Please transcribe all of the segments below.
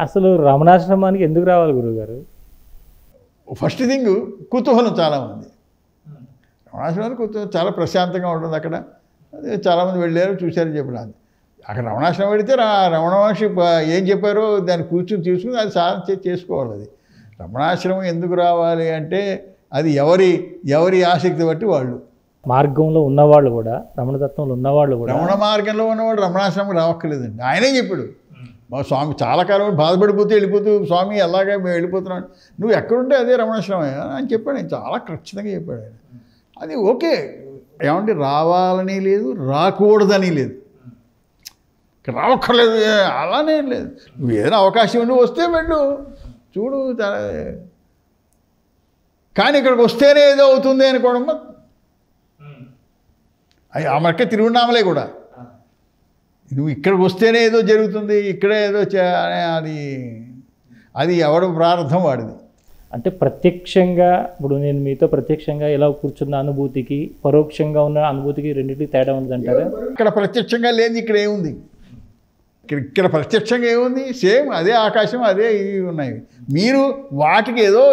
అసలు రమణాశ్రమానికి ఎందుకు రావాలి గురువుగారు? ఫస్ట్ థింగ్ కుతూహలం చాలామంది. రమణాశ్రమానికి చాలా ప్రశాంతంగా ఉంటుంది అక్కడ. చాలామంది వెళ్ళారు, చూశారు, చెప్పినారు. అక్కడ రమణాశ్రమం పెడితే రమణ మహర్షి ఏం చెప్పారో దాన్ని కూర్చుని తీసుకుని అది సాధన చేసుకోవాలి. అది రమణాశ్రమం ఎందుకు రావాలి అంటే అది ఎవరి ఆసక్తి బట్టి వాళ్ళు. మార్గంలో ఉన్నవాళ్ళు కూడా, రమణతత్వంలో ఉన్నవాళ్ళు కూడా, రమణ మార్గంలో ఉన్నవాడు రమణాశ్రమం రావక్కర్లేదండి. ఆయనే చెప్పాడు. మా స్వామి చాలా కాలం బాధపడిపోతూ వెళ్ళిపోతూ, స్వామి ఎలాగే మేము వెళ్ళిపోతున్నాడు, నువ్వు ఎక్కడుంటే అదే రమణాశ్రమం అని చెప్పాడు. ఆయన చాలా ఖచ్చితంగా చెప్పాడు ఆయన. అది ఓకే, ఏమంటే రావాలని లేదు, రాకూడదని లేదు, రావక్కర్లేదు అలానే లేదు. నువ్వు ఏదైనా అవకాశం ఉండి వస్తే వెళ్ళు, చూడు. కానీ ఇక్కడికి వస్తేనే ఏదో అవుతుంది అనుకోవడం ఆ మరకే తిరుగున్నామలే కూడా. నువ్వు ఇక్కడికి వస్తేనే ఏదో జరుగుతుంది, ఇక్కడే ఏదో అది ఎవడు ప్రారంభం వాడిది. అంటే ప్రత్యక్షంగా ఇప్పుడు నేను మీతో ప్రత్యక్షంగా ఇలా కూర్చున్న అనుభూతికి, పరోక్షంగా ఉన్న అనుభూతికి రెండింటికి తేడా ఉందంటారా? ఇక్కడ ప్రత్యక్షంగా లేదు, ఇక్కడ ఏముంది? ఇక్కడ ప్రత్యక్షంగా ఏముంది? సేమ్ అదే ఆకాశం, అదే ఇవి ఉన్నాయి. మీరు వాటికి ఏదో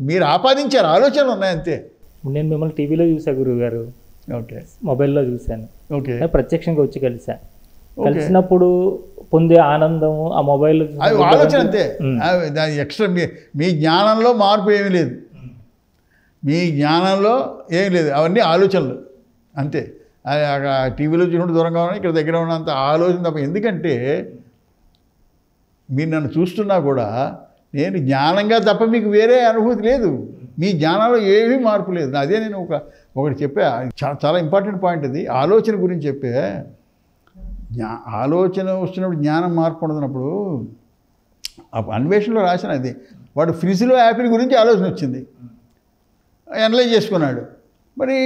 మీరు ఆపాదించారు, ఆలోచనలు ఉన్నాయి అంతే. నేను మిమ్మల్ని టీవీలో చూసాను గురువుగారు, ఓకే, మొబైల్లో చూశాను, ఓకే, ప్రత్యక్షంగా వచ్చి కలిసినప్పుడు పొందే ఆనందం ఆ మొబైల్ అది ఆలోచన అంతే. దాని ఎక్స్ట్రా మీ జ్ఞానంలో మార్పు ఏమీ లేదు, మీ జ్ఞానంలో ఏమీ లేదు, అవన్నీ ఆలోచనలు అంతే. టీవీలో చూసినట్టు దూరంగా ఉన్నా, ఇక్కడ దగ్గర ఉన్నంత ఆలోచన తప్ప. ఎందుకంటే మీరు నన్ను చూస్తున్నా కూడా నేను జ్ఞానంగా తప్ప మీకు వేరే అనుభూతి లేదు, మీ జ్ఞానంలో ఏమీ మార్పు లేదు. అదే నేను ఒకటి చెప్పా, చాలా ఇంపార్టెంట్ పాయింట్ అది. ఆలోచన గురించి చెప్పే, ఆలోచన వస్తున్నప్పుడు జ్ఞానం మార్పు ఉండదున్నప్పుడు. అన్వేషణలో రాసిన అది, వాడు ఫ్రిడ్జ్లో యాపిల్ గురించి ఆలోచన వచ్చింది, అనలైజ్ చేసుకున్నాడు. మరి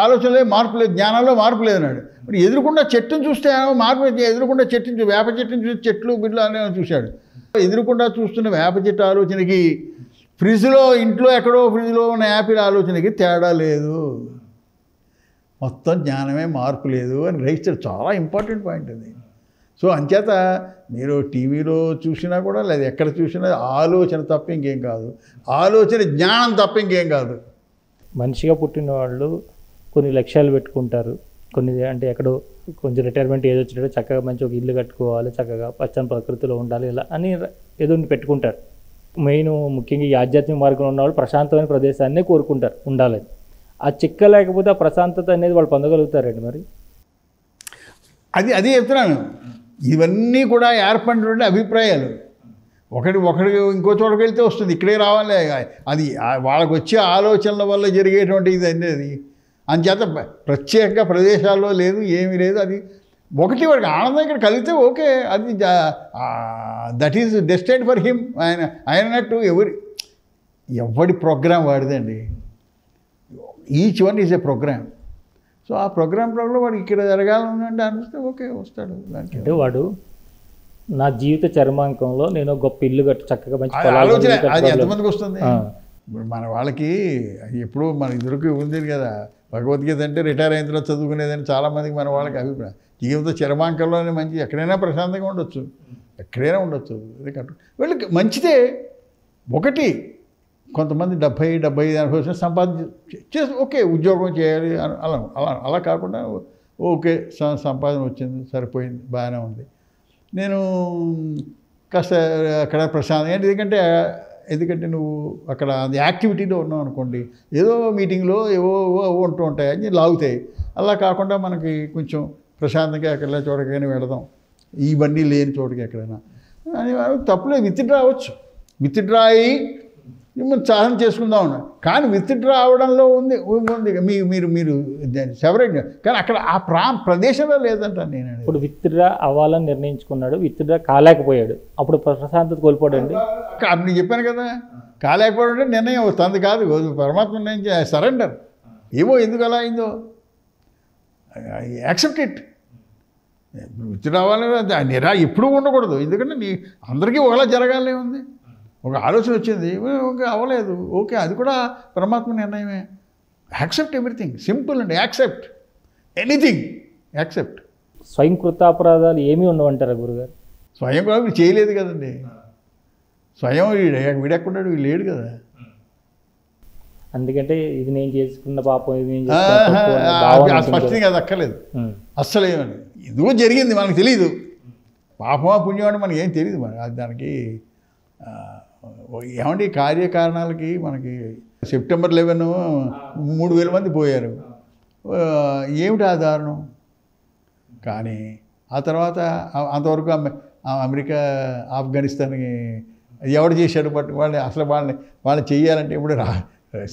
ఆలోచనలో మార్పు లేదు, జ్ఞానంలో మార్పు లేదన్నాడు. మరి ఎదురుకుండా చెట్టును చూస్తే మార్పు, ఎదురుకుండా చెట్టుని, వేప చెట్టుని చూసి చెట్లు బిడ్డలు అనే చూశాడు. ఎదురుకుండా చూస్తున్న వేప చెట్టు ఆలోచనకి, ఫ్రిడ్జ్లో ఇంట్లో ఎక్కడో ఫ్రిడ్జ్లో ఉన్న యాపిల్ ఆలోచనకి తేడా లేదు, మొత్తం జ్ఞానమే, మార్పు లేదు అని గ్రహిస్తాడు. చాలా ఇంపార్టెంట్ పాయింట్ అది. సో అంచేత మీరు టీవీలో చూసినా కూడా, లేదా ఎక్కడ చూసినా ఆలోచన తప్ప ఇంకేం కాదు, ఆలోచన జ్ఞానం తప్ప ఇంకేం కాదు. మనిషిగా పుట్టిన వాళ్ళు కొన్ని లక్ష్యాలు పెట్టుకుంటారు, కొన్ని అంటే ఎక్కడో కొంచెం రిటైర్మెంట్ ఏజ్ వచ్చినట్టు చక్కగా మంచి ఒక ఇల్లు కట్టుకోవాలి, చక్కగా పచ్చని ప్రకృతిలో ఉండాలి, ఇలా అని ఏదో పెట్టుకుంటారు. ముఖ్యంగా ఈ ఆధ్యాత్మిక మార్గంలో ఉన్నవాళ్ళు ప్రశాంతమైన ప్రదేశాన్నే కోరుకుంటారు ఉండాలని. ఆ చిక్క లేకపోతే ఆ ప్రశాంతత అనేది వాళ్ళు పొందగలుగుతారండి మరి? అది చెప్తున్నాను. ఇవన్నీ కూడా ఏర్పడినటువంటి అభిప్రాయాలు. ఒకటి ఇంకో చోటకి వెళ్తే వస్తుంది, ఇక్కడే రావాలి, అది వాళ్ళకు వచ్చే ఆలోచనల వల్ల జరిగేటువంటి ఇది అనేది. అంచేత ప్రత్యేకంగా ప్రదేశాల్లో లేదు, ఏమీ లేదు. అది ఒకటి వాడికి ఆనందం ఇక్కడ కలిగితే ఓకే, అది that is destined for him. ఆయనట్టు ఎవడి ప్రోగ్రాం వాడిదండి. Each one is a program. So ఆ ప్రోగ్రాంలో వాడు ఇక్కడ జరగాలని అనిపిస్తే ఓకే, వస్తాడు. అంటే వాడు నా జీవిత చర్మాంకంలో నేను గొప్ప ఇల్లు కట్టు, చక్కగా మంచి ఆలోచన అది ఎంతమందికి వస్తుంది? మన వాళ్ళకి ఎప్పుడు మన ఇద్దరికి ఉంది కదా, భగవద్గీత అంటే రిటైర్ అయిన తర్వాత చదువుకునేదని చాలామందికి మన వాళ్ళకి అభిప్రాయం. జీవిత చర్మాంకంలోనే మంచి, ఎక్కడైనా ప్రశాంతంగా ఉండొచ్చు, ఎక్కడైనా ఉండొచ్చు. అది వీళ్ళకి మంచిదే. ఒకటి కొంతమంది 70-80 సంపాదించి ఓకే, ఉద్యోగం చేయాలి అలా కాకుండా ఓకే, సంపాదన వచ్చింది, సరిపోయింది, బాగానే ఉంది, నేను కాస్త అక్కడ ప్రశాంతం. ఎందుకంటే నువ్వు అక్కడ అది యాక్టివిటీలో ఉన్నావు అనుకోండి, ఏదో మీటింగ్లో ఏవో ఉంటూ ఉంటాయి, అన్నీ లాగుతాయి. అలా కాకుండా మనకి కొంచెం ప్రశాంతంగా ఎక్కడ చోటకైనా వెళదాం, ఇవన్నీ లేని చోటుకి ఎక్కడైనా అని తప్పులేదు. విత్డ్రా అవ్వచ్చు, విత్డ్రా అయ్యి మిమ్మల్ని సాధన చేసుకుందాం ఉన్నా. కానీ విత్డ్రా అవడంలో ఉంది మీరు సెపరేట్. కానీ అక్కడ ఆ ప్రదేశంలో లేదంటాను నేను. ఇప్పుడు విత్డ్రా అవ్వాలని నిర్ణయించుకున్నాడు, విత్డ్రా కాలేకపోయాడు, అప్పుడు ప్రశాంతత కోల్పోడండి. అప్పుడు నేను చెప్పాను కదా, కాలేకపోవడం అంటే నిర్ణయం తంది కాదు, పరమాత్మ నిర్ణయం సరెండర్. ఏమో ఎందుకు అలా అయిందో, యాక్సెప్ట్ ఇట్. విత్డ్రా అవ్వాలని ఎప్పుడూ ఉండకూడదు. ఎందుకంటే అందరికీ ఒకలా జరగాలనే ఉంది. ఒక ఆలోచన వచ్చింది, అవ్వలేదు, ఓకే, అది కూడా పరమాత్మ నిర్ణయమే. యాక్సెప్ట్ ఎవ్రీథింగ్, సింపుల్ అండి. Accept anything, accept. స్వయం కృతాపరాధాలు ఏమీ ఉండవంటారా గురుగారు? స్వయం కూడా వీడు చేయలేదు కదండి. స్వయం వీడెక్కడున్నాడు, వీడు లేడు కదా. అందుకంటే ఇది నేను చేసుకున్న పాపం, ఇది నేను చేసుకున్న తప్పు అనే భావన ఉంటుంది. స్పష్టంగా అది అక్కర్లేదు అస్సలు. ఏమని ఇదిగో జరిగింది మనకు తెలియదు, పాపమా పుణ్యమని మనకి ఏం తెలియదు. మరి అది దానికి ఏమంటే కార్యకారణాలకి మనకి సెప్టెంబర్ 11 3,000 మంది పోయారు, ఏమిటి ఆ దారుణం. కానీ ఆ తర్వాత అంతవరకు అమెరికా ఆఫ్ఘనిస్తాన్కి ఎవడు చేశాడు, బట్ వాళ్ళని చెయ్యాలంటే ఇప్పుడు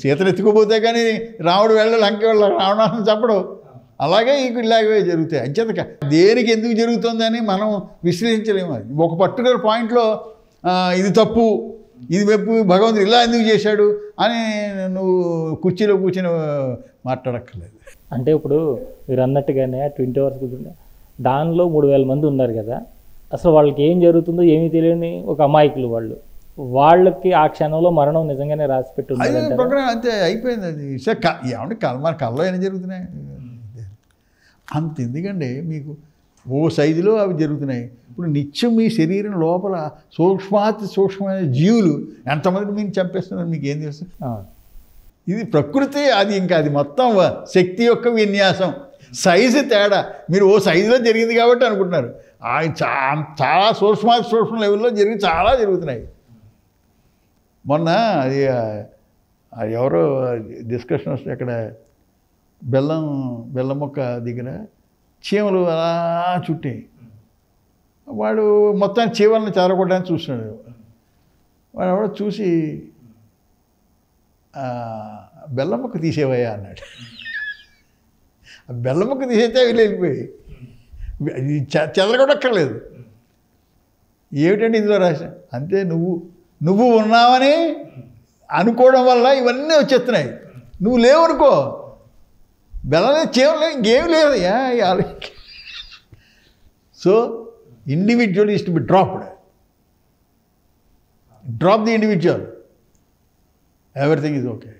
సీతను ఎత్తుకుపోతే కానీ రాముడు వెళ్ళ లంక వెళ్ళ రావణాన్ని చెప్పడు. అలాగే ఇలాగే జరుగుతాయి. అంచేత దేనికి ఎందుకు జరుగుతుందని మనం విశ్లేషించలేము. అది ఒక పర్టికులర్ పాయింట్లో ఇది తప్పు, ఇది వెప్పు, భగవంతుడు ఇలా ఎందుకు చేశాడు అని నువ్వు కుర్చీలో కూర్చొని మాట్లాడక్కర్లేదు. అంటే ఇప్పుడు మీరు అన్నట్టుగానే 20 hours కూర్చుంటే దానిలో 3,000 మంది ఉన్నారు కదా, అసలు వాళ్ళకి ఏం జరుగుతుందో ఏమీ తెలియని ఒక అమాయకులు వాళ్ళు. వాళ్ళకి ఆ క్షణంలో మరణం నిజంగానే రాసిపెట్టి ఉంది ప్రోగ్రామ్ అంతే అయిపోయింది. అది ఏమంటే మన కళ్ళలో ఏం జరుగుతున్నాయి అంత ఎందుకండి మీకు ఓ సైజులో అవి జరుగుతున్నాయి. ఇప్పుడు నిత్యం మీ శరీరం లోపల సూక్ష్మమైన జీవులు ఎంతమంది మీరు చంపేస్తున్నారు మీకు ఏం తెలుసు. ఇది ప్రకృతి, అది ఇంకా అది మొత్తం శక్తి యొక్క విన్యాసం, సైజు తేడా. మీరు ఓ సైజులో జరిగింది కాబట్టి అనుకుంటున్నారు, చాలా సూక్ష్మ లెవెల్లో చాలా జరుగుతున్నాయి. మొన్న అది ఎవరో డిస్కషన్ వస్తే అక్కడ బెల్లం మొక్క దగ్గర చీమలు అలా చుట్టాయి. వాడు మొత్తం చీమలను చెదరగొట్టడానికి చూస్తున్నాడు. వాడు ఎవడో చూసి బెల్లం మొక్క తీసేవయ్యా అన్నాడు. ఆ బెల్లం మొక్క తీసేస్తే అవి వెళ్ళిపోయి చెదరగొట్టక్కర్లేదు. ఏమిటంటే ఇందులో రాశా అంతే, నువ్వు ఉన్నావని అనుకోవడం వల్ల ఇవన్నీ వచ్చేస్తున్నాయి. నువ్వు లేవనుకో బెల్లనే చేయలే, ఇంకేం లేదు. So individual is to be dropped. Drop the individual, everything is okay.